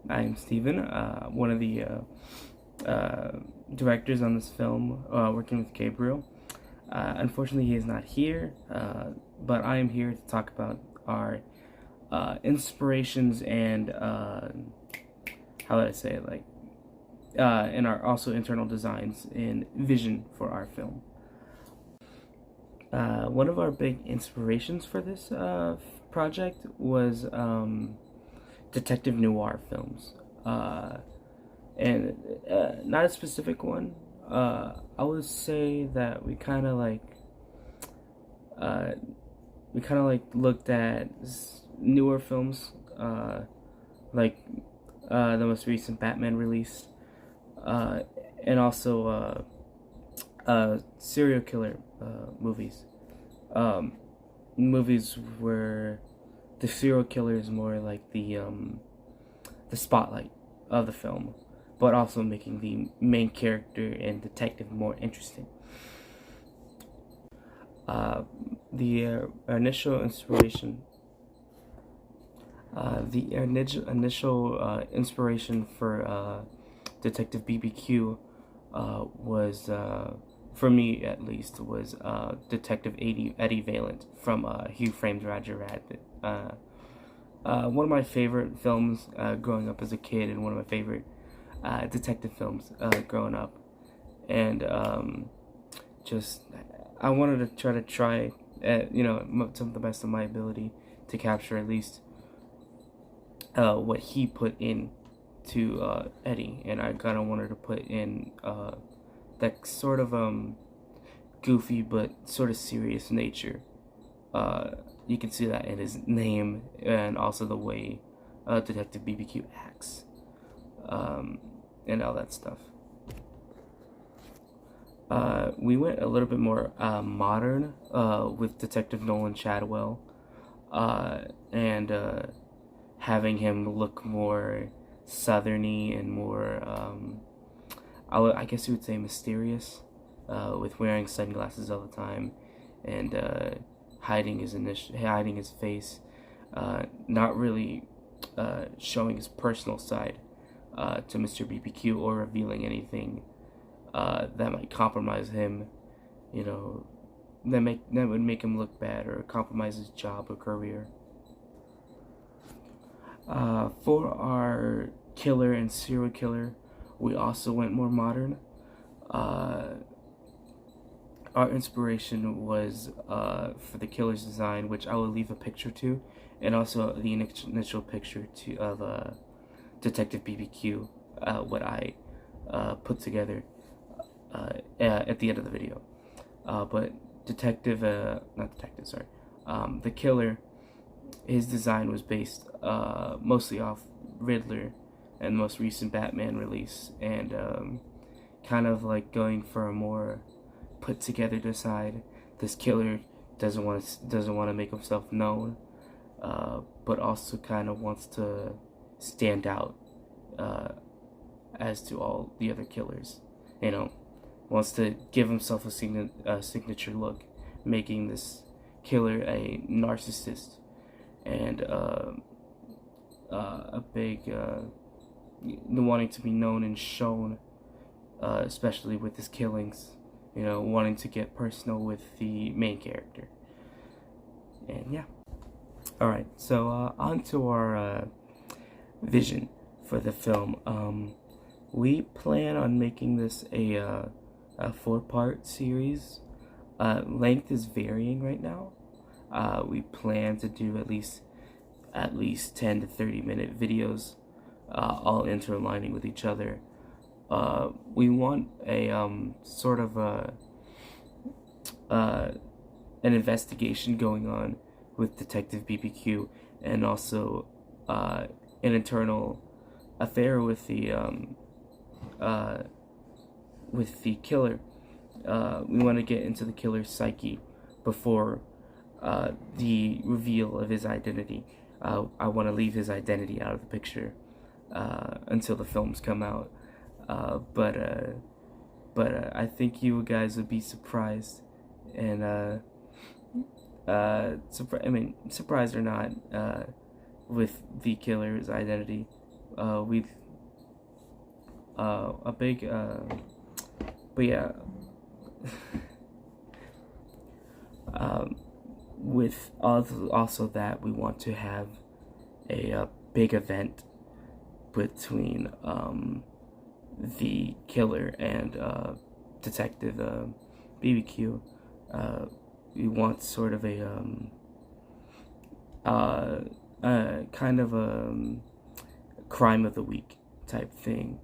I'm Steven, one of the directors on this film, working with Gabriel. Unfortunately, he is not here, but I am here to talk about our inspirations and how would I say it, and our also internal designs and vision for our film. One of our big inspirations for this project was detective noir films, and not a specific one. I would say that we kind of like looked at newer films, like the most recent Batman release, and also serial killer movies. Movies where the serial killer is more like the spotlight of the film, but also making the main character and detective more interesting. The initial inspiration, inspiration for Detective BBQ was, for me at least, was Detective Eddie Valent from Who Framed Roger Rabbit. One of my favorite films growing up as a kid, and one of my favorite detective films growing up. And just, I wanted to try, to the best of my ability to capture at least what he put in to Eddie, and I kind of wanted to put in that sort of goofy but sort of serious nature. You can see that in his name and also the way Detective BBQ acts, and all that stuff. We went a little bit more modern with Detective Nolan Chadwell, and having him look more southerny and more, I guess you would say mysterious, with wearing sunglasses all the time, and hiding his face, not really showing his personal side to Mr. BBQ or revealing anything that might compromise him, that would make him look bad or compromise his job or career. For our killer and serial killer, we also went more modern. Our inspiration was for the killer's design, which I will leave a picture to, and also the initial picture of Detective BBQ, what I put together at the end of the video. But the killer, his design was based mostly off Riddler and the most recent Batman release, and kind of like going for a more put together design. This killer doesn't want to make himself known, but also kind of wants to stand out as to all the other killers. Wants to give himself a signature look, making this killer a narcissist and a big wanting to be known and shown, especially with his killings. Wanting to get personal with the main character. And yeah. Alright, so on to our vision for the film. We plan on making this a 4-part series. Length is varying right now. We plan to do at least 10 to 30 minute videos, all interlining with each other. We want a sort of an investigation going on with Detective BBQ, and also an internal affair with the killer. We want to get into the killer's psyche before the reveal of his identity. I want to leave his identity out of the picture until the films come out. But I think you guys would be surprised, and surprised or not, with the killer's identity. we a big but yeah. With also that we want to have a big event between the killer and Detective BBQ. We want sort of a kind of a crime of the week type thing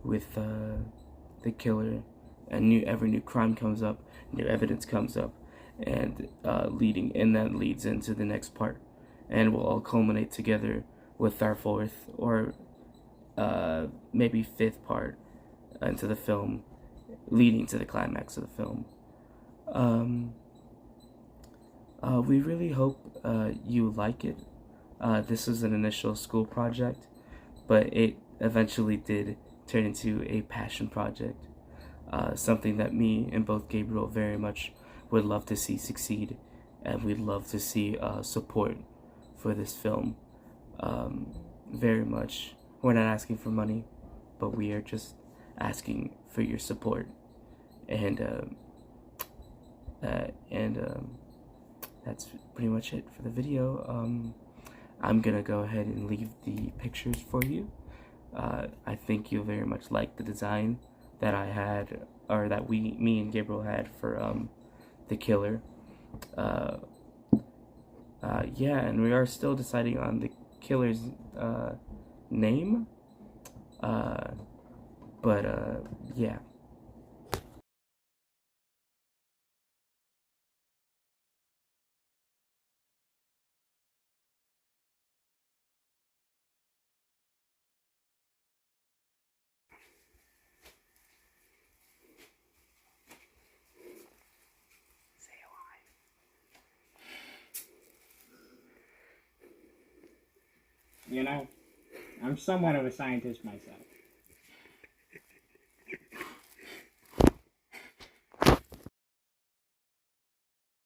with the killer, and every new crime comes up, new evidence comes up, and that leads into the next part, and we'll all culminate together with our fourth or maybe fifth part into the film, leading to the climax of the film. We really hope you like it. This was an initial school project, but it eventually did turn into a passion project. Something that me and both Gabriel very much would love to see succeed, and we'd love to see support for this film. Very much. We're not asking for money, but we are just asking for your support. And that's pretty much it for the video. I'm gonna go ahead and leave the pictures for you. I think you'll very much like the design that I had, or that me and Gabriel had for the killer. Yeah, and we are still deciding on the killer's name. But yeah. You know, I'm somewhat of a scientist myself.